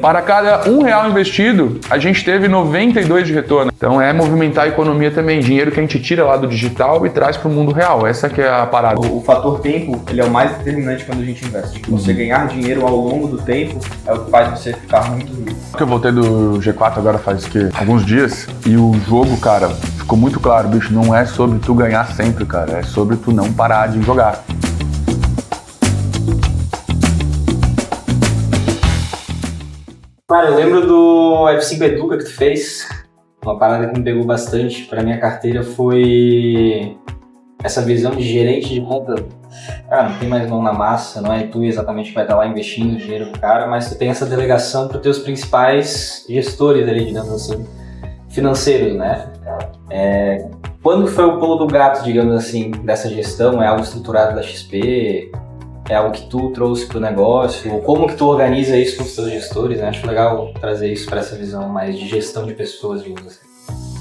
Para cada R$1 investido, a gente teve 92 de retorno. Então é movimentar a economia também, dinheiro que a gente tira lá do digital e traz para o mundo real. Essa que é a parada. O fator tempo, ele é o mais determinante quando a gente investe. Você ganhar dinheiro ao longo do tempo é o que faz você ficar muito rico. Eu voltei do G4 agora faz alguns dias e o jogo, cara, ficou muito claro, bicho, não é sobre tu ganhar sempre, cara, é sobre tu não parar de jogar. Cara, eu lembro do F5 Educa que tu fez. Uma parada que me pegou bastante pra minha carteira foi essa visão de gerente de conta. Cara, não tem mais mão na massa, não é tu exatamente que vai estar lá investindo dinheiro pro cara, mas tu tem essa delegação para teus principais gestores ali, digamos assim, financeiros, né? Quando foi o pulo do gato, digamos assim, dessa gestão? É algo estruturado da XP? É algo que tu trouxe pro negócio? Ou como que tu organiza isso com os teus gestores, né? Acho legal trazer isso para essa visão mais de gestão de pessoas, digamos assim.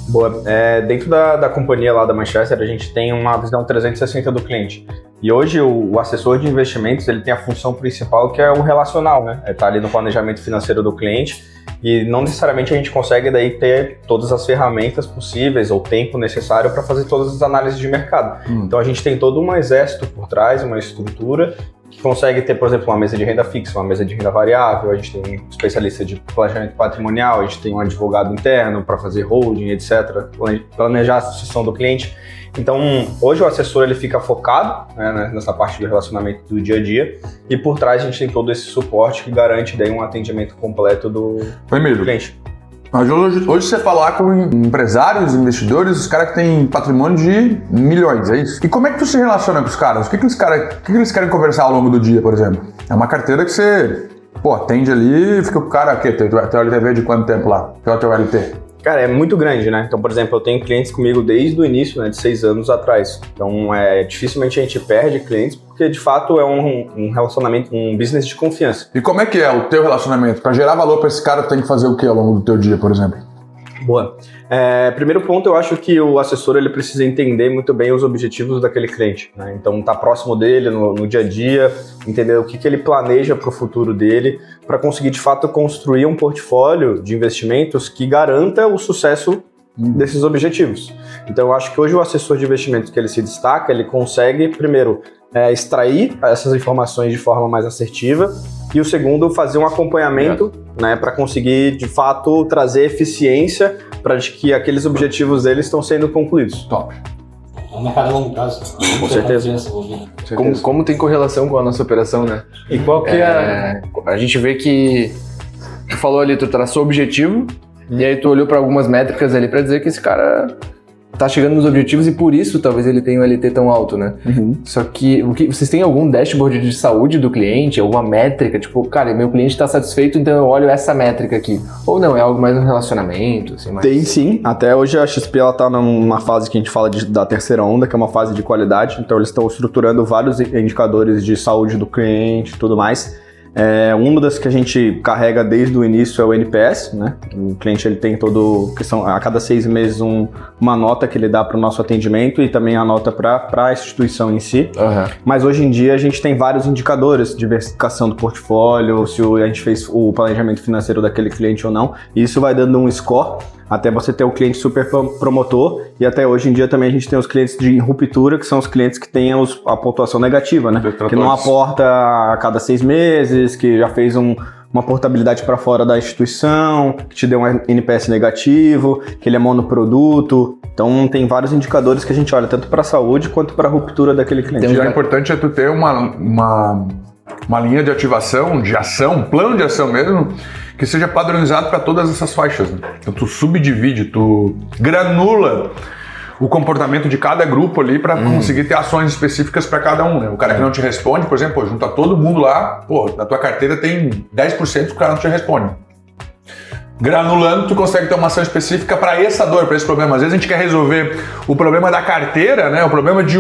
Boa. Dentro da companhia lá da Manchester, a gente tem uma visão 360 do cliente. E hoje o assessor de investimentos, ele tem a função principal que é o relacional, né? Tá ali no planejamento financeiro do cliente e não necessariamente a gente consegue daí ter todas as ferramentas possíveis ou tempo necessário para fazer todas as análises de mercado. Então a gente tem todo um exército por trás, uma estrutura que consegue ter, por exemplo, uma mesa de renda fixa, uma mesa de renda variável, a gente tem um especialista de planejamento patrimonial, a gente tem um advogado interno para fazer holding, etc., planejar a sucessão do cliente. Então, hoje o assessor ele fica focado, né, nessa parte do relacionamento do dia a dia e por trás a gente tem todo esse suporte que garante daí um atendimento completo do cliente. Mas hoje você falar com empresários, investidores, os caras que têm patrimônio de milhões, é isso? E como é que tu se relaciona com os caras? O que eles querem conversar ao longo do dia, por exemplo? É uma carteira que você, atende ali e fica com o cara, teu LTV de quanto tempo lá? Teu LT? Cara, é muito grande, né? Então, por exemplo, eu tenho clientes comigo desde o início, né, de 6 anos atrás. Então, dificilmente a gente perde clientes, porque de fato é um relacionamento, um business de confiança. E como é que é o teu relacionamento? Para gerar valor para esse cara, tu tem que fazer o que ao longo do teu dia, por exemplo? Boa. Primeiro ponto, eu acho que o assessor ele precisa entender muito bem os objetivos daquele cliente, né? Então, tá próximo dele no dia a dia, entender o que ele planeja para o futuro dele, para conseguir de fato construir um portfólio de investimentos que garanta o sucesso desses objetivos. Então, eu acho que hoje o assessor de investimentos que ele se destaca, ele consegue, primeiro, extrair essas informações de forma mais assertiva e o segundo, fazer um acompanhamento, né, para conseguir, de fato, trazer eficiência para que aqueles objetivos deles estão sendo concluídos. Top. É um mercado a longo prazo. Com certeza. Como tem correlação com a nossa operação, né? E qual que é... A gente vê que tu falou ali, tu traçou o objetivo e aí tu olhou para algumas métricas ali para dizer que esse cara tá chegando nos objetivos e por isso talvez ele tenha um LT tão alto, né? Só que vocês têm algum dashboard de saúde do cliente, alguma métrica? Tipo, cara, meu cliente está satisfeito, então eu olho essa métrica aqui. Ou não, é algo mais no relacionamento? Assim, mais... Tem sim. Até hoje a XP ela tá numa fase que a gente fala da terceira onda, que é uma fase de qualidade. Então eles estão estruturando vários indicadores de saúde do cliente e tudo mais. Uma das que a gente carrega desde o início é o NPS, né? O cliente ele tem a cada 6 meses uma nota que ele dá para o nosso atendimento e também a nota para a instituição em si. Mas hoje em dia a gente tem vários indicadores, diversificação do portfólio, se a gente fez o planejamento financeiro daquele cliente ou não, e isso vai dando um score até você ter o cliente super promotor, e até hoje em dia também a gente tem os clientes de ruptura, que são os clientes que têm a pontuação negativa, né? Que não aporta a cada 6 meses, que já fez uma portabilidade para fora da instituição, que te deu um NPS negativo, que ele é monoproduto. Então tem vários indicadores que a gente olha tanto para a saúde quanto para a ruptura daquele cliente. O importante é tu ter uma linha de ativação, de ação, um plano de ação mesmo, que seja padronizado para todas essas faixas, né? Então tu subdivide, tu granula o comportamento de cada grupo ali para conseguir ter ações específicas para cada um, né? O cara que não te responde, por exemplo, junta todo mundo lá, na tua carteira tem 10% que o cara não te responde. Granulando, tu consegue ter uma ação específica para essa dor, para esse problema. Às vezes a gente quer resolver o problema da carteira, né? O problema de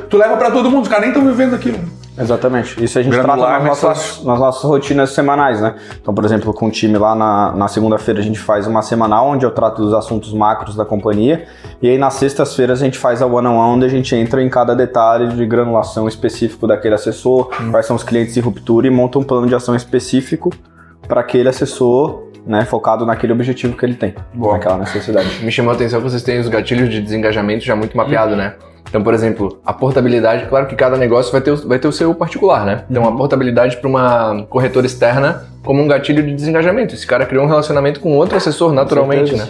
tu leva para todo mundo, os caras nem estão vivendo aquilo. Exatamente. Isso a gente trata nas nossas rotinas semanais, né? Então, por exemplo, com o time lá na segunda-feira a gente faz uma semanal onde eu trato dos assuntos macros da companhia e aí nas sextas-feiras a gente faz a one-on-one onde a gente entra em cada detalhe de granulação específico daquele assessor, quais são os clientes em ruptura e monta um plano de ação específico para aquele assessor, né, focado naquele objetivo que ele tem, naquela necessidade. Me chamou a atenção que vocês têm os gatilhos de desengajamento já muito mapeado, né? Então, por exemplo, a portabilidade, claro que cada negócio vai ter o seu particular, né? Então, a portabilidade para uma corretora externa como um gatilho de desengajamento. Esse cara criou um relacionamento com outro assessor naturalmente, né?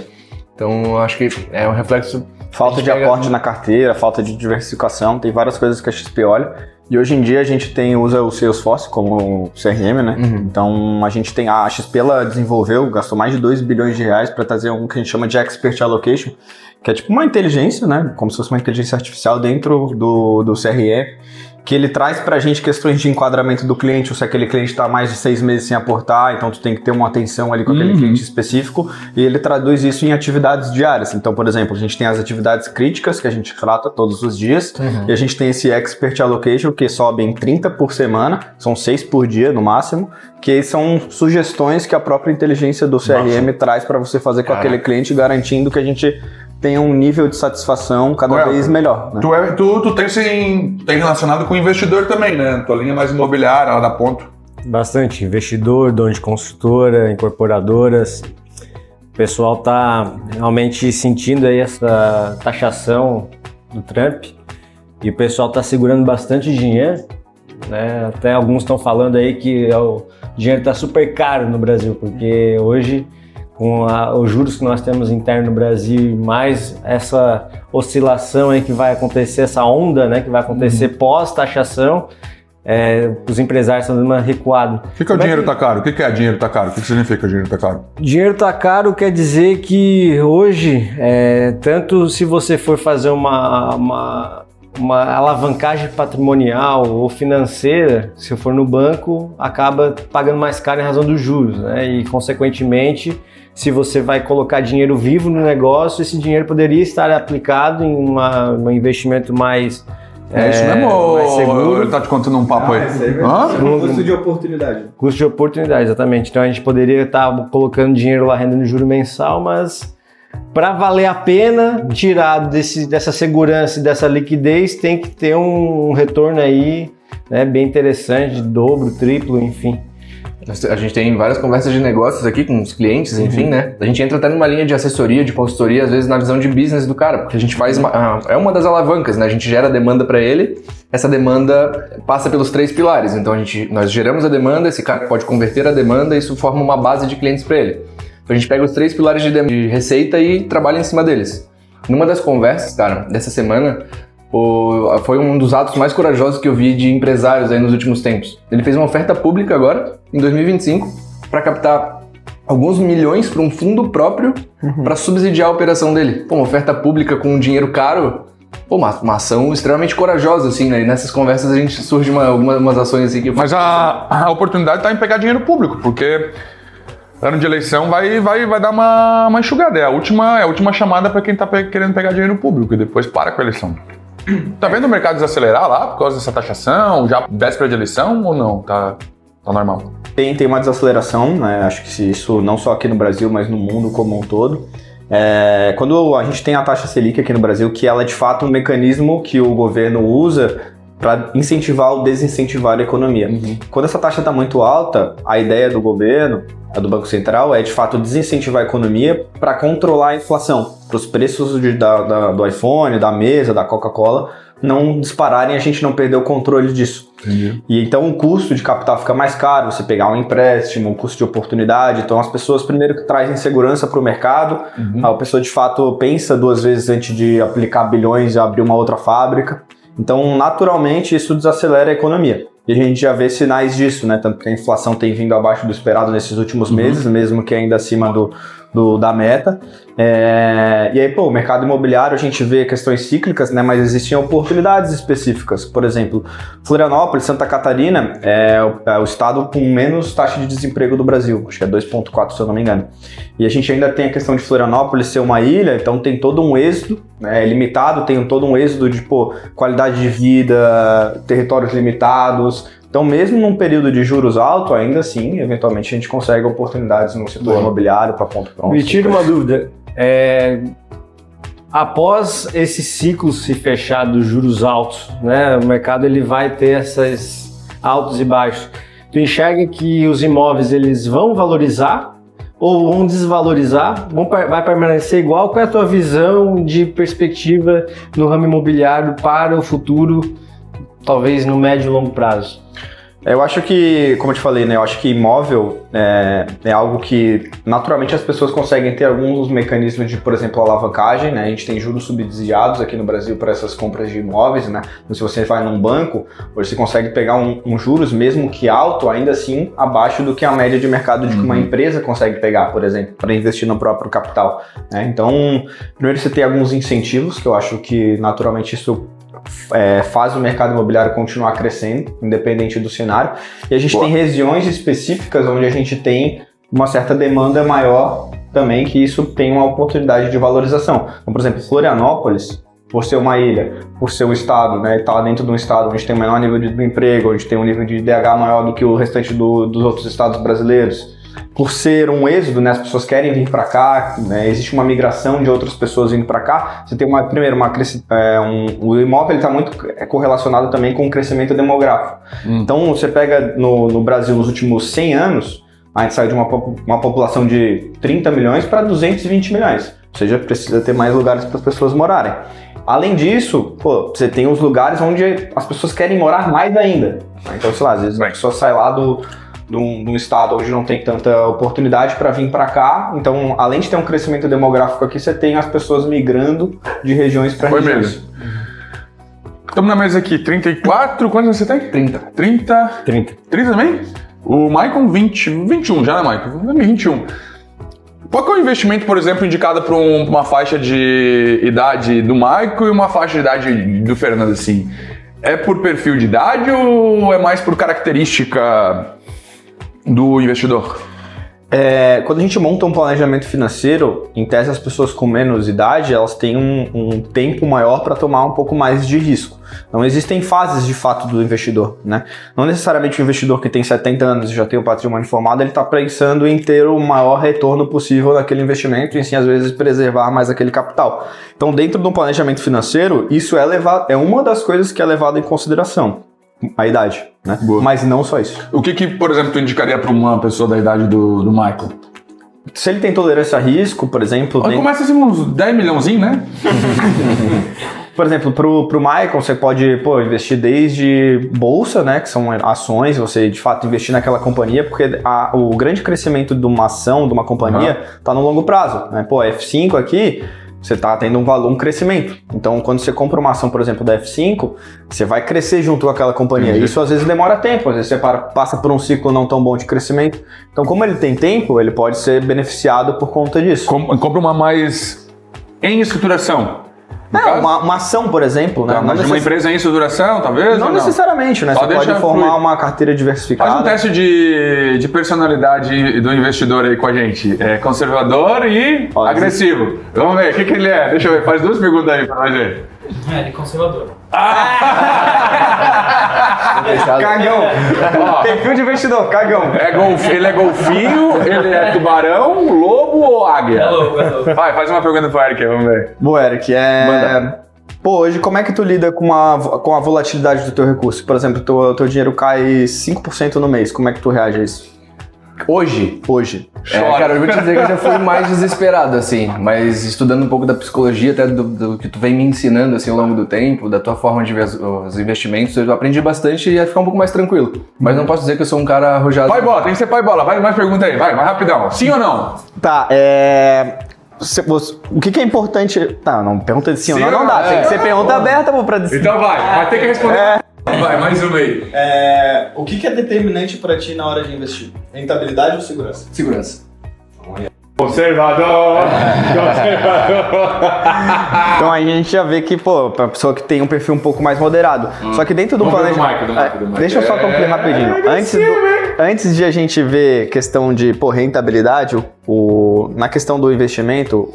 Então, acho que é um reflexo... Falta de aporte na carteira, falta de diversificação, tem várias coisas que a XP olha. E hoje em dia a gente usa o Salesforce como CRM, né? Então a gente tem, a XP ela gastou mais de 2 bilhões de reais para trazer um que a gente chama de Expert Allocation, que é tipo uma inteligência, né? Como se fosse uma inteligência artificial dentro do CRM, que ele traz pra gente questões de enquadramento do cliente, ou se aquele cliente está mais de 6 meses sem aportar, então tu tem que ter uma atenção ali com aquele cliente específico, e ele traduz isso em atividades diárias. Então, por exemplo, a gente tem as atividades críticas que a gente trata todos os dias, e a gente tem esse Expert Allocation que sobe em 30 por semana, são 6 por dia no máximo, que são sugestões que a própria inteligência do CRM traz para você fazer com aquele cliente, garantindo que a gente tem um nível de satisfação cada vez melhor. Né? Tu tem relacionado com investidor também, né? Tua linha mais imobiliária, lá da Ponto. Bastante. Investidor, dono de construtora, incorporadoras. O pessoal tá realmente sentindo aí essa taxação do Trump e o pessoal tá segurando bastante dinheiro, né? Até alguns estão falando aí que o dinheiro tá super caro no Brasil, porque hoje... com os juros que nós temos interno no Brasil, mais essa oscilação aí que vai acontecer, essa onda, né, que vai acontecer pós-taxação, os empresários estão dando uma recuada. O que é o dinheiro tá caro? O que é dinheiro tá caro? O que significa dinheiro tá caro? Dinheiro tá caro quer dizer que hoje, tanto se você for fazer uma alavancagem patrimonial ou financeira, se for no banco, acaba pagando mais caro em razão dos juros, né? E, consequentemente, se você vai colocar dinheiro vivo no negócio, esse dinheiro poderia estar aplicado em um investimento mais isso mesmo, mais seguro. Ele tá te contando um papo aí? Custo de oportunidade. Custo de oportunidade, exatamente. Então a gente poderia estar colocando dinheiro lá, rendendo juro mensal, mas para valer a pena tirar dessa segurança e dessa liquidez, tem que ter um retorno aí, né, bem interessante, de dobro, triplo, enfim. A gente tem várias conversas de negócios aqui com os clientes, enfim, né? A gente entra até numa linha de assessoria, de consultoria, às vezes na visão de business do cara, porque a gente faz é uma das alavancas, né? A gente gera demanda para ele, essa demanda passa pelos 3 pilares. Então nós geramos a demanda, esse cara pode converter a demanda, isso forma uma base de clientes para ele. Então a gente pega os 3 pilares de receita e trabalha em cima deles. Numa das conversas, cara, dessa semana, foi um dos atos mais corajosos que eu vi de empresários aí nos últimos tempos. Ele fez uma oferta pública agora, em 2025, para captar alguns milhões para um fundo próprio para subsidiar a operação dele. Pô, uma oferta pública com dinheiro caro, pô, uma ação extremamente corajosa, assim, né? E nessas conversas a gente surge algumas ações assim que... Mas a oportunidade está em pegar dinheiro público, porque... ano de eleição vai dar uma enxugada. É a última chamada para quem está querendo pegar dinheiro público e depois para com a eleição. Tá vendo o mercado desacelerar lá por causa dessa taxação? Já véspera de eleição ou não? Tá normal? Tem uma desaceleração, né? Acho que isso não só aqui no Brasil, mas no mundo como um todo. Quando a gente tem a taxa Selic aqui no Brasil, que ela é de fato um mecanismo que o governo usa para incentivar ou desincentivar a economia. Quando essa taxa está muito alta, a ideia do governo, a do Banco Central, é de fato desincentivar a economia para controlar a inflação, para os preços do iPhone, da mesa, da Coca-Cola não dispararem e a gente não perder o controle disso. Entendi. E então o custo de capital fica mais caro, você pegar um empréstimo, um custo de oportunidade, então as pessoas primeiro que trazem segurança para o mercado, a pessoa de fato pensa 2 vezes antes de aplicar bilhões e abrir uma outra fábrica. Então, naturalmente, isso desacelera a economia. E a gente já vê sinais disso, né? Tanto que a inflação tem vindo abaixo do esperado nesses últimos meses, mesmo que ainda acima da meta. E aí, o mercado imobiliário, a gente vê questões cíclicas, né? Mas existem oportunidades específicas. Por exemplo, Florianópolis, Santa Catarina, é o estado com menos taxa de desemprego do Brasil. Acho que é 2,4, se eu não me engano. E a gente ainda tem a questão de Florianópolis ser uma ilha, então tem todo um êxodo, né? É limitado, tem todo um êxodo de qualidade de vida, territórios limitados. Então, mesmo num período de juros alto, ainda assim, eventualmente a gente consegue oportunidades no setor imobiliário para ponto pronto. Me tira uma dúvida. Após esse ciclo se fechar dos juros altos, né, o mercado ele vai ter esses altos e baixos. Tu enxerga que os imóveis eles vão valorizar ou vão desvalorizar? Vai permanecer igual? Qual é a tua visão de perspectiva no ramo imobiliário para o futuro, talvez no médio e longo prazo? Eu acho que, como eu te falei, né? Eu acho que imóvel é algo que naturalmente as pessoas conseguem ter alguns mecanismos de, por exemplo, alavancagem, né? A gente tem juros subsidiados aqui no Brasil para essas compras de imóveis, né? Então, se você vai num banco, você consegue pegar um juros, mesmo que alto, ainda assim abaixo do que a média de mercado de que uma empresa consegue pegar, por exemplo, para investir no próprio capital, né? Então, primeiro você tem alguns incentivos, que eu acho que naturalmente isso faz o mercado imobiliário continuar crescendo, independente do cenário. E a gente tem regiões específicas onde a gente tem uma certa demanda maior também, que isso tem uma oportunidade de valorização. Então, por exemplo, Florianópolis, por ser uma ilha, por ser um estado, né, tá dentro de um estado onde tem um menor nível de emprego, onde tem um nível de IDH maior do que o restante dos outros estados brasileiros, por ser um êxodo, né, as pessoas querem vir para cá, né, existe uma migração de outras pessoas vindo para cá, você tem o imóvel está muito correlacionado também com o crescimento demográfico. Então, você pega no Brasil nos últimos 100 anos, a gente saiu de uma população de 30 milhões para 220 milhões, ou seja, precisa ter mais lugares para as pessoas morarem. Além disso, você tem os lugares onde as pessoas querem morar mais ainda. Então, sei lá, às vezes a pessoa sai lá de um estado onde não tem tanta oportunidade para vir para cá. Então, além de ter um crescimento demográfico aqui, você tem as pessoas migrando de regiões para regiões. Mesmo. Estamos na mesa aqui, 34, quantos você tem? 30. 30 também? O Maicon, 21 já, né, Maicon? 21. Qual que é o investimento, por exemplo, indicado para uma faixa de idade do Maicon e uma faixa de idade do Fernando, assim? É por perfil de idade ou é mais por característica do investidor? Quando a gente monta um planejamento financeiro, em tese as pessoas com menos idade, elas têm um tempo maior para tomar um pouco mais de risco. Então existem fases de fato do investidor, né? Não necessariamente o investidor que tem 70 anos e já tem o patrimônio formado, ele está pensando em ter o maior retorno possível naquele investimento e sim, às vezes, preservar mais aquele capital. Então, dentro do planejamento financeiro, isso é uma das coisas que é levado em consideração. A idade, né? Boa. Mas não só isso. O que, por exemplo, tu indicaria para uma pessoa da idade do Michael? Se ele tem tolerância a risco, por exemplo... Começa assim uns 10 milhãozinho, né? Por exemplo, pro Michael, você pode investir desde bolsa, né? Que são ações, você de fato investir naquela companhia, porque o grande crescimento de uma ação, de uma companhia, está no longo prazo, né? F5 aqui... Você está tendo um crescimento. Então, quando você compra uma ação, por exemplo, da F5, você vai crescer junto com aquela companhia. Entendi. Isso às vezes demora tempo, às vezes você passa por um ciclo não tão bom de crescimento. Então, como ele tem tempo, ele pode ser beneficiado por conta disso. Compra uma mais em estruturação. Uma ação, por exemplo, né? Mas uma empresa em estruturação, talvez? Não necessariamente, né? Você pode formar uma carteira diversificada. Faz um teste de personalidade do investidor aí com a gente. É conservador e agressivo. Vamos ver, o que ele é? Deixa eu ver, faz 2 perguntas aí pra nós ver. Ele é conservador. Cagão. Perfil de investidor, cagão. Ele é golfinho, ele é tubarão, lobo ou águia? É lobo. Vai, faz uma pergunta pro Eric aí, vamos ver. Boa, Eric, hoje como é que tu lida com a volatilidade do teu recurso? Por exemplo, teu dinheiro cai 5% no mês, como é que tu reage a isso? Hoje? Cara, eu vou te dizer que eu já fui mais desesperado, assim, mas estudando um pouco da psicologia, até do que tu vem me ensinando, assim, ao longo do tempo, da tua forma de ver os investimentos, eu aprendi bastante e ia ficar um pouco mais tranquilo. Mas não posso dizer que eu sou um cara arrojado. Pai bola, tem que ser pai bola, vai mais pergunta aí, vai, mais rapidão. Sim ou não? Tá, o que é importante... Tá, não, pergunta de sim ou não dá, tem que ser pergunta aberta pra decidir. Então vai ter que responder. Vai, mais uma aí. O que é determinante pra ti na hora de investir? Rentabilidade ou segurança? Segurança. Conservador! Então a gente já vê que, pra pessoa que tem um perfil um pouco mais moderado. Só que dentro do planejamento... Deixa eu só concluir rapidinho. Antes de a gente ver questão de rentabilidade, na questão do investimento,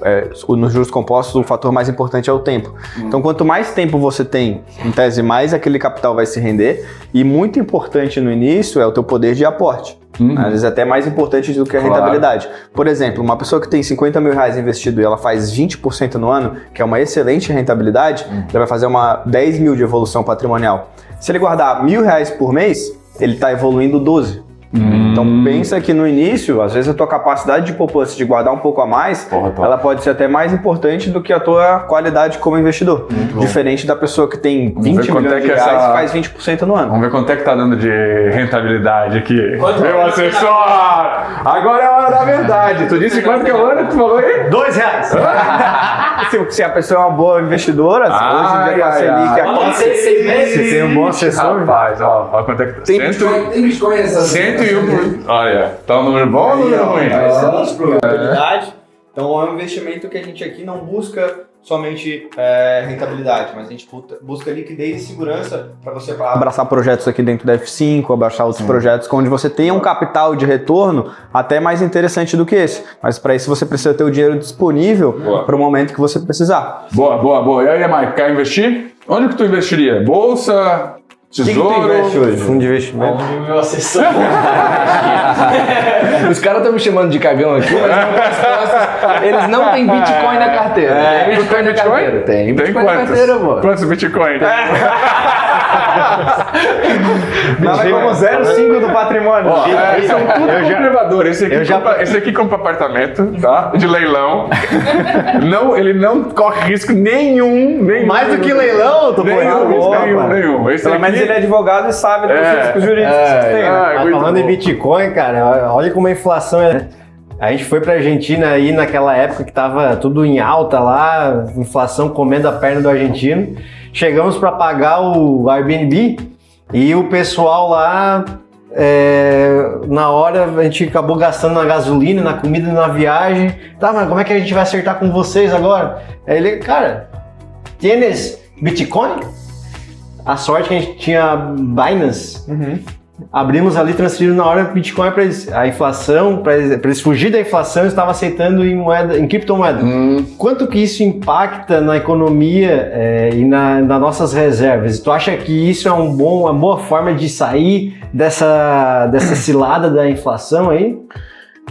nos juros compostos, o fator mais importante é o tempo. Então, quanto mais tempo você tem, em tese, mais aquele capital vai se render. E muito importante no início é o teu poder de aporte. Às vezes até mais importante do que a rentabilidade. Por exemplo, uma pessoa que tem 50 mil reais investido e ela faz 20% no ano, que é uma excelente rentabilidade, ela vai fazer 10 mil de evolução patrimonial. Se ele guardar R$1.000 por mês, ele está evoluindo 12. Então pensa que no início, às vezes a tua capacidade de poupança, de guardar um pouco a mais, ela pode ser até mais importante do que a tua qualidade como investidor. Diferente da pessoa que tem 20 milhões de reais e faz 20% no ano. Vamos ver quanto é que tá dando de rentabilidade aqui. Meu assessor! Agora é a hora da verdade. Tu disse quanto que é o ano que tu falou aí? R$2. Se a pessoa é uma boa investidora, hoje em dia com a Selic acontece. Se tem um bom assessor, Rapaz, ó quanto é que tá. Tem Bitcoin essa 101%. Olha, tá um número bom ou um número ruim? Rentabilidade. Então é um investimento que a gente aqui não busca somente rentabilidade, mas a gente busca liquidez e segurança para você abraçar projetos aqui dentro da F5, abraçar outros projetos onde você tenha um capital de retorno até mais interessante do que esse. Mas para isso você precisa ter o dinheiro disponível para o momento que você precisar. Boa. E aí, Mike, quer investir? Onde que tu investiria? Bolsa? Tesouro? O que tu investe hoje? fundo de investimento. Onde o meu assessor. Os caras estão me chamando de cagão aqui, mas não respostas. Eles não têm Bitcoin na carteira. Tem Bitcoin na carteira? Tem Bitcoin na carteira, pô. Quantos Bitcoin? Nada como 0,5 do patrimônio. Eles são tudo conservadores. Esse aqui compra apartamento, tá? De leilão. Ele não corre risco nenhum. Mais do que leilão, eu tô Nenhum. Esse Pelo aqui... menos ele é advogado e sabe dos riscos jurídicos que você tem, né? Mas falando em Bitcoin, cara, olha como a inflação é. A gente foi pra Argentina aí naquela época que tava tudo em alta lá, inflação comendo a perna do argentino. Chegamos para pagar o Airbnb e o pessoal lá, na hora, a gente acabou gastando na gasolina, na comida, na viagem. Tá, mas como é que a gente vai acertar com vocês agora? Aí ele, cara, tienes Bitcoin? A sorte que a gente tinha Binance. Abrimos ali, transferindo na hora Bitcoin para eles. A inflação, para eles fugir da inflação, estava aceitando em criptomoeda. Quanto que isso impacta na economia e nas nossas reservas? Tu acha que isso é uma boa forma de sair dessa cilada da inflação aí?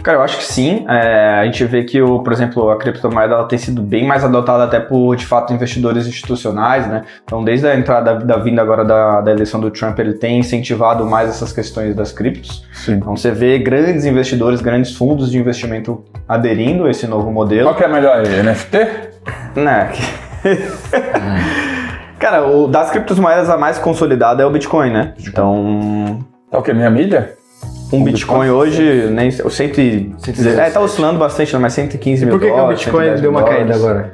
Cara, eu acho que sim. A gente vê que, por exemplo, a criptomoeda ela tem sido bem mais adotada até por, de fato, investidores institucionais, né? Então, desde a entrada da vinda agora da eleição do Trump, ele tem incentivado mais essas questões das criptos. Sim. Então, você vê grandes investidores, grandes fundos de investimento aderindo a esse novo modelo. Qual que é melhor aí? NFT? Né? Cara, das criptomoedas a mais consolidada é o Bitcoin, né? Então... É o que? Minha milha? Um Bitcoin hoje, nem 117. Tá oscilando bastante, mas 115 mil Por que dólares. o Bitcoin deu uma caída agora?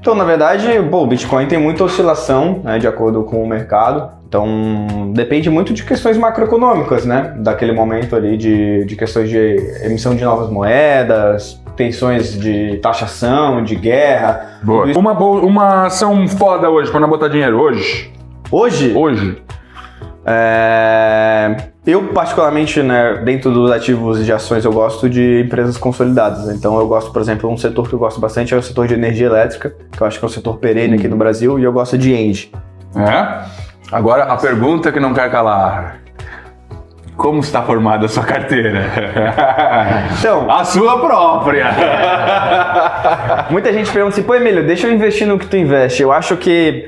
Então, na verdade, o Bitcoin tem muita oscilação, né, de acordo com o mercado. Então, depende muito de questões macroeconômicas, né? Daquele momento ali de questões de emissão de novas moedas, tensões de taxação, de guerra. Boa. Uma ação foda hoje, pra não botar dinheiro hoje? Hoje? Eu, particularmente, né, dentro dos ativos de ações, eu gosto de empresas consolidadas. Então, eu gosto, por exemplo, um setor que eu gosto bastante é o setor de energia elétrica, que eu acho que é um setor perene aqui no Brasil, e eu gosto de Engie. Agora, a pergunta que não quer calar. Como está formada a sua carteira? Então, a sua própria! Muita gente pergunta assim, pô, Emílio, deixa eu investir no que tu investe. Eu acho que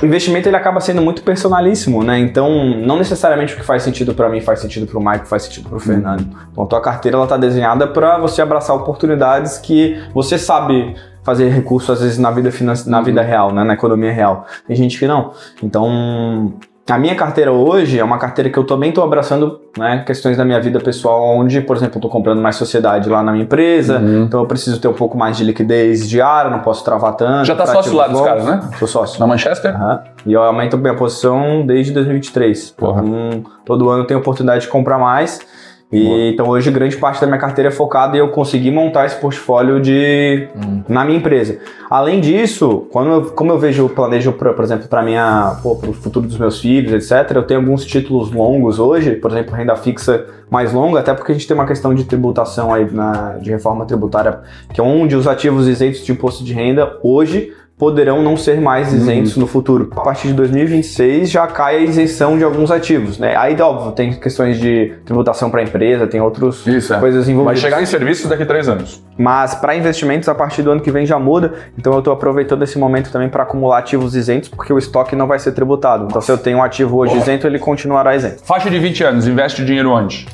o investimento ele acaba sendo muito personalíssimo, né? Então, não necessariamente o que faz sentido para mim faz sentido para o Mike, faz sentido para o Fernando. Então, a tua carteira ela tá desenhada para você abraçar oportunidades que você sabe fazer recurso, às vezes, na vida real, né? Na economia real. Tem gente que não. Então... A minha carteira hoje é uma carteira que eu também estou abraçando, né, questões da minha vida pessoal, onde, por exemplo, eu estou comprando mais sociedade lá na minha empresa, então eu preciso ter um pouco mais de liquidez diária, não posso travar tanto. Já tá sócio lá dos caras, né? Sou sócio. Na Manchester? E eu aumento minha posição desde 2023. Porra. Então, todo ano eu tenho oportunidade de comprar mais. Então hoje grande parte da minha carteira é focada em eu conseguir montar esse portfólio na minha empresa. Além disso, como eu planejo, por exemplo, para o futuro dos meus filhos, etc., eu tenho alguns títulos longos hoje, por exemplo, renda fixa mais longa, até porque a gente tem uma questão de tributação aí de reforma tributária, que é onde os ativos isentos de imposto de renda hoje poderão não ser mais isentos no futuro. A partir de 2026 já cai a isenção de alguns ativos, né? Aí, óbvio, tem questões de tributação para a empresa, tem outras coisas envolvidas. Vai chegar em serviço daqui a 3 anos. Mas para investimentos, a partir do ano que vem já muda, então eu estou aproveitando esse momento também para acumular ativos isentos, porque o estoque não vai ser tributado. Então, se eu tenho um ativo hoje isento, ele continuará isento. Faixa de 20 anos, investe dinheiro onde?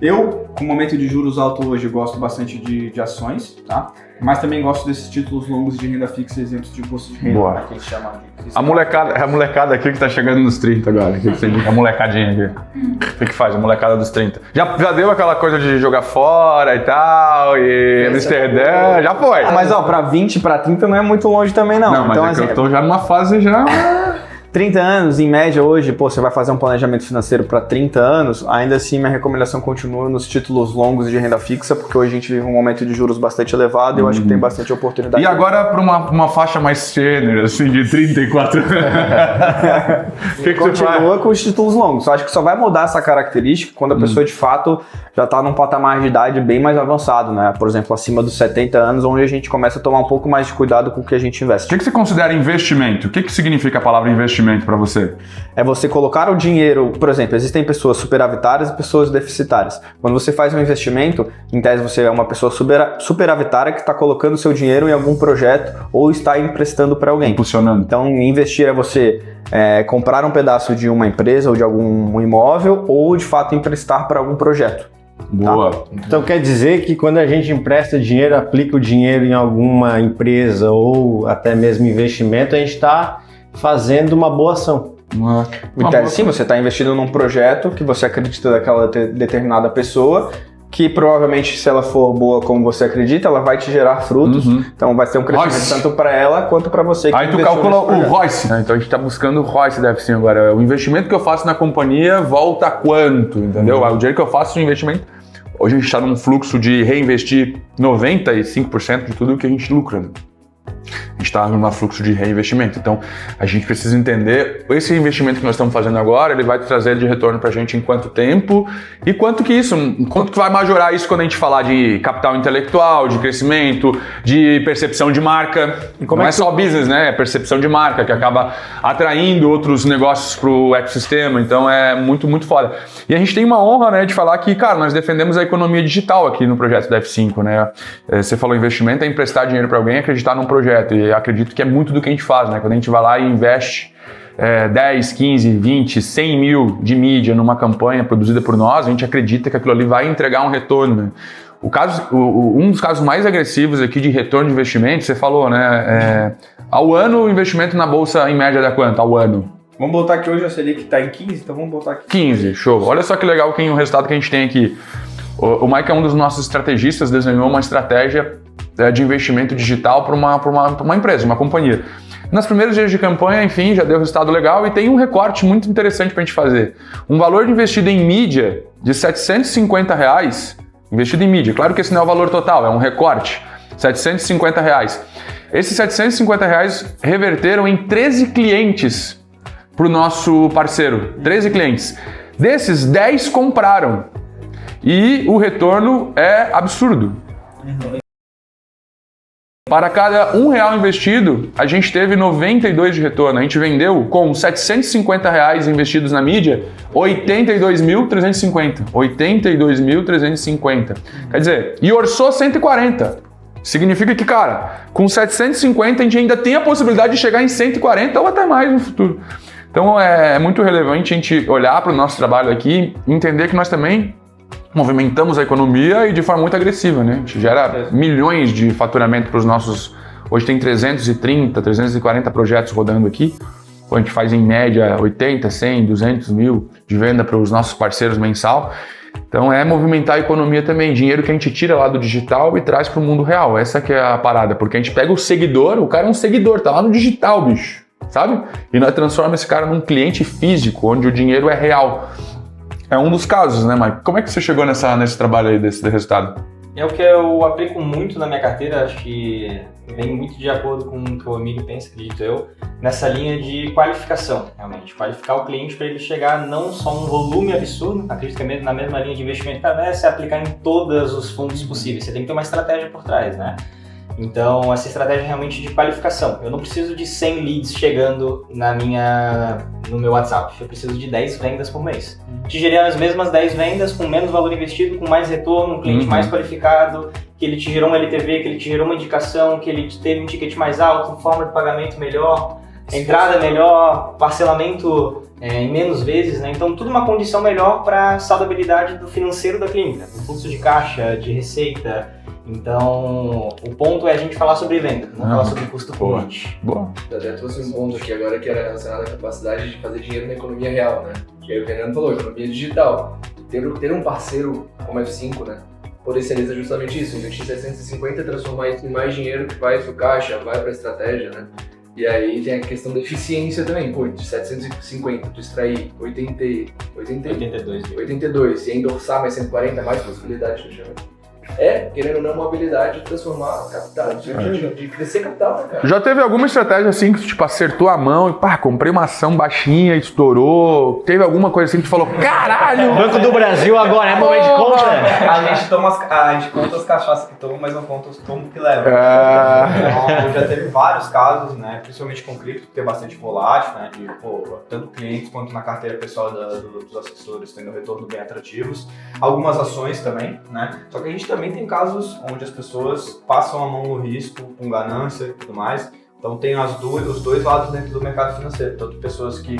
Eu, com o momento de juros alto hoje, gosto bastante de ações, tá? Mas também gosto desses títulos longos de renda fixa isentos de imposto de renda, Boa. né, que eles chamam de... A molecada aqui que tá chegando nos 30 agora. O que você diz? A molecadinha aqui. O que faz? A molecada dos 30. Já deu aquela coisa de jogar fora e tal, e Amsterdã, já foi. Mas ó, pra 20, pra 30 não é muito longe também não. Não, mas então, é que eu tô já numa fase já... 30 anos, em média hoje, pô, você vai fazer um planejamento financeiro para 30 anos, ainda assim minha recomendação continua nos títulos longos de renda fixa, porque hoje a gente vive um momento de juros bastante elevado e eu acho que tem bastante oportunidade. E agora para uma faixa mais sênior, assim, de 34 anos. O que você faz? Continua com os títulos longos. Eu acho que só vai mudar essa característica quando a pessoa de fato já está num patamar de idade bem mais avançado, né? Por exemplo, acima dos 70 anos, onde a gente começa a tomar um pouco mais de cuidado com o que a gente investe. O que você considera investimento? O que significa a palavra investimento para você? É você colocar o dinheiro, por exemplo, existem pessoas superavitárias e pessoas deficitárias. Quando você faz um investimento, em tese você é uma pessoa superavitária que está colocando seu dinheiro em algum projeto ou está emprestando para alguém. Impulsionando. Então, investir é você comprar um pedaço de uma empresa ou de algum imóvel ou, de fato, emprestar para algum projeto. Boa. Então quer dizer que quando a gente empresta dinheiro, aplica o dinheiro em alguma empresa ou até mesmo investimento, a gente está fazendo uma boa ação. Em tese, sim, você está investindo num projeto que você acredita daquela determinada pessoa, que provavelmente, se ela for boa como você acredita, ela vai te gerar frutos. Então vai ter um crescimento Royce. tanto para ela quanto para você. Que Aí tu investiu calcula nesse o projeto. ROIC, né? Então a gente tá buscando o ROIC da F5 agora. O investimento que eu faço na companhia volta a quanto, entendeu? O dinheiro que eu faço no investimento... Hoje a gente está num fluxo de reinvestir 95% de tudo que a gente lucra, né? A gente está num fluxo de reinvestimento. Então, a gente precisa entender esse investimento que nós estamos fazendo agora, ele vai trazer de retorno para a gente em quanto tempo e quanto que vai majorar isso quando a gente falar de capital intelectual, de crescimento, de percepção de marca. Não é só business, né? É percepção de marca que acaba atraindo outros negócios para o ecossistema. Então, é muito, muito foda. E a gente tem uma honra, né, de falar que, cara, nós defendemos a economia digital aqui no projeto da F5, né? Você falou investimento, é emprestar dinheiro para alguém, acreditar num projeto. E acredito que é muito do que a gente faz, né? Quando a gente vai lá e investe 10, 15, 20, 100 mil de mídia numa campanha produzida por nós, a gente acredita que aquilo ali vai entregar um retorno, né? Um dos casos mais agressivos aqui de retorno de investimento, você falou, né? Ao ano, o investimento na bolsa em média dá quanto? Ao ano? Vamos botar que hoje a Selic está em 15, então vamos botar aqui. 15, show. Olha só que legal o resultado que a gente tem aqui. O Mike é um dos nossos estrategistas, desenhou uma estratégia de investimento digital para uma empresa, uma companhia. Nos primeiros dias de campanha, enfim, já deu resultado legal e tem um recorte muito interessante para a gente fazer. Um valor investido em mídia de R$750, investido em mídia. Claro que esse não é o valor total, é um recorte. R$750. Esses R$750 reverteram em 13 clientes para o nosso parceiro. 13 clientes. Desses, 10 compraram. E o retorno é absurdo. Para cada R$1 investido, a gente teve 92 de retorno. A gente vendeu com R$750 investidos na mídia, 82.350. 82.350. Quer dizer, e orçou 140. Significa que, cara, com 750 a gente ainda tem a possibilidade de chegar em 140 ou até mais no futuro. Então é muito relevante a gente olhar para o nosso trabalho aqui e entender que nós também movimentamos a economia e de forma muito agressiva, né? A gente gera milhões de faturamento para os nossos... Hoje tem 330, 340 projetos rodando aqui. A gente faz em média 80, 100, 200 mil de venda para os nossos parceiros mensal. Então é movimentar a economia também. Dinheiro que a gente tira lá do digital e traz para o mundo real. Essa que é a parada. Porque a gente pega o seguidor, o cara é um seguidor, tá lá no digital, bicho. Sabe? E nós transformamos esse cara num cliente físico, onde o dinheiro é real. É um dos casos, né, Mike? Como é que você chegou nesse trabalho aí, desse resultado? É o que eu aplico muito na minha carteira, acho que vem muito de acordo com o que o amigo pensa, acredito eu, nessa linha de qualificação, realmente. Qualificar o cliente para ele chegar não só um volume absurdo, acredito que é na mesma linha de investimento, para se aplicar em todos os fundos possíveis. Você tem que ter uma estratégia por trás, né? Então, essa estratégia é realmente de qualificação. Eu não preciso de 100 leads chegando no meu WhatsApp. Eu preciso de 10 vendas por mês. Te gerar as mesmas 10 vendas com menos valor investido, com mais retorno, um cliente mais qualificado, que ele te gerou um LTV, que ele te gerou uma indicação, que ele teve um ticket mais alto, forma de pagamento melhor. entrada melhor, parcelamento em menos vezes, né? Então tudo uma condição melhor para a saudabilidade do financeiro da clínica, do fluxo de caixa, de receita. Então o ponto é a gente falar sobre venda, não falar sobre custo cliente. Boa. Eu até trouxe um ponto aqui agora que era relacionado à capacidade de fazer dinheiro na economia real, né? Que aí o Fernando falou, economia digital. Ter um parceiro como a F5, né? Potencializa justamente isso, investir 750 e transformar isso em mais dinheiro que vai para o caixa, vai para a estratégia, né? E aí tem a questão da eficiência também, pô, de 750, tu extrair 82 e ainda orçar mais 140, mais possibilidade de chamar. Querendo ou não, uma habilidade de transformar capital, de crescer capital, né, cara? Já teve alguma estratégia assim que tu, tipo, acertou a mão e pá, comprei uma ação baixinha, estourou? Teve alguma coisa assim que tu falou, caralho! Banco do Brasil agora, é momento de compra. A gente conta as cachaças que tomam, mas não conta os tomos que levam. Então, já teve vários casos, né? Principalmente com cripto, que é bastante volátil, né? De, tanto clientes quanto na carteira pessoal dos assessores tendo retorno bem atrativos. Algumas ações também, né? Só que a gente também tem casos onde as pessoas passam a mão no risco, com ganância e tudo mais. Então tem os dois lados dentro do mercado financeiro. Tanto pessoas que,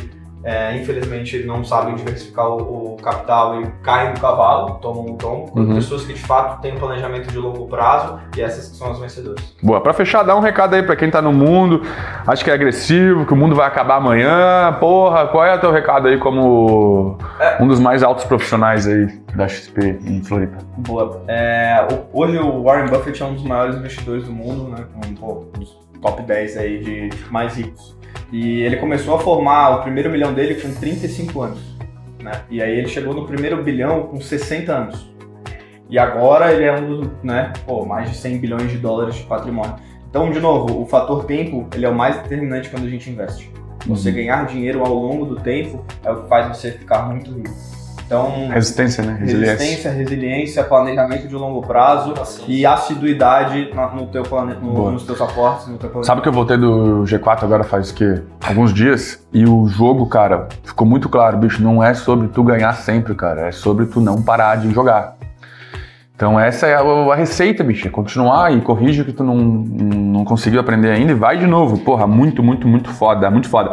infelizmente, não sabem diversificar o capital e caem do cavalo, tomam um tombo. Quanto pessoas que, de fato, têm um planejamento de longo prazo e essas que são as vencedoras. Boa, pra fechar, dá um recado aí pra quem tá no mundo, acha que é agressivo, que o mundo vai acabar amanhã, porra, qual é o teu recado aí como um dos mais altos profissionais aí da XP em Floripa? Boa. Hoje o Warren Buffett é um dos maiores investidores do mundo, né? Um dos top 10 aí de mais ricos. E ele começou a formar o primeiro milhão dele com 35 anos, né? E aí ele chegou no primeiro bilhão com 60 anos. E agora ele é um dos, né, mais de 100 bilhões de dólares de patrimônio. Então, de novo, o fator tempo, ele é o mais determinante quando a gente investe. Você ganhar dinheiro ao longo do tempo é o que faz você ficar muito rico. Então, resistência, né? Resiliência, planejamento de longo prazo e assiduidade no teu nos teus aportes. No teu planejamento. Sabe que eu voltei do G4 agora faz o quê? Alguns dias, e o jogo, cara, ficou muito claro, bicho, não é sobre tu ganhar sempre, cara, é sobre tu não parar de jogar. Então essa é a receita, bicho, é continuar e corrige o que tu não conseguiu aprender ainda e vai de novo. Porra, muito foda, muito foda.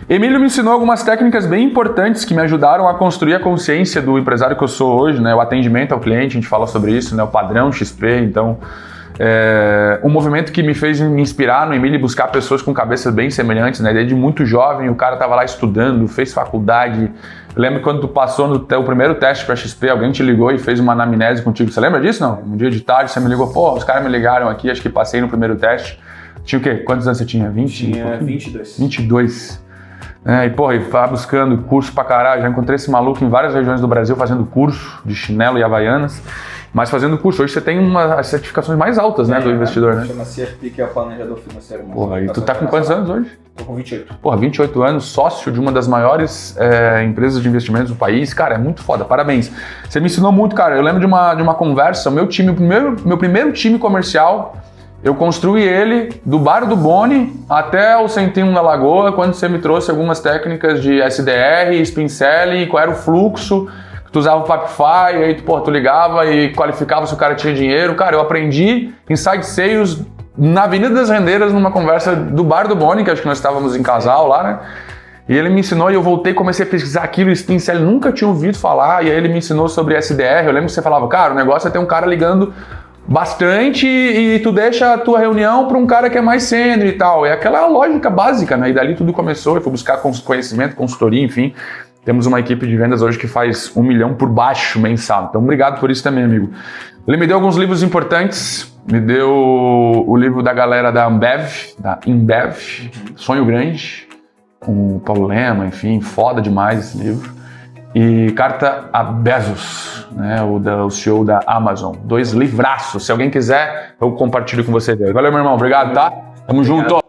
Emílio me ensinou algumas técnicas bem importantes que me ajudaram a construir a consciência do empresário que eu sou hoje, né? O atendimento ao cliente, a gente fala sobre isso, né? O padrão XP, então... um movimento que me fez me inspirar no Emílio e buscar pessoas com cabeças bem semelhantes, né? Desde muito jovem, o cara tava lá estudando, fez faculdade. Eu lembro quando tu passou no teu primeiro teste para XP, alguém te ligou e fez uma anamnese contigo. Você lembra disso, não? Um dia de tarde você me ligou, os caras me ligaram aqui, acho que passei no primeiro teste. Tinha o quê? Quantos anos você tinha? 20? Tinha 22. 22. E vai buscando curso pra caralho. Já encontrei esse maluco em várias regiões do Brasil fazendo curso de chinelo e havaianas. Mas fazendo curso, hoje você tem as certificações mais altas, né, do investidor, né? Chama CFP, que é o planejador financeiro. Porra, e tu tá com quantos anos hoje? Tô com 28. Porra, 28 anos, sócio de uma das maiores empresas de investimentos do país. Cara, é muito foda, parabéns. Você me ensinou muito, cara. Eu lembro de uma conversa, meu primeiro time comercial, eu construí ele do Bar do Boni até o 101 da Lagoa, quando você me trouxe algumas técnicas de SDR, spin selling, qual era o fluxo. Tu usava o Papify, aí tu ligava e qualificava se o cara tinha dinheiro. Cara, eu aprendi Inside Sales na Avenida das Rendeiras, numa conversa do Bar do Boni, que acho que nós estávamos em casal lá, né? E ele me ensinou e eu voltei, comecei a pesquisar aquilo, Spin Selling, nunca tinha ouvido falar, e aí ele me ensinou sobre SDR. Eu lembro que você falava, cara, o negócio é ter um cara ligando bastante e tu deixa a tua reunião para um cara que é mais sênior e tal. É aquela lógica básica, né? E dali tudo começou, eu fui buscar conhecimento, consultoria, enfim. Temos uma equipe de vendas hoje que faz 1 milhão por baixo mensal. Então, obrigado por isso também, amigo. Ele me deu alguns livros importantes. Me deu o livro da galera da Ambev, da Inbev, Sonho Grande, com o Paulo Lema, enfim, foda demais esse livro. E Carta a Bezos, né, o CEO da Amazon. 2 livraços. Se alguém quiser, eu compartilho com você. Valeu, meu irmão. Obrigado, tá? Tamo junto.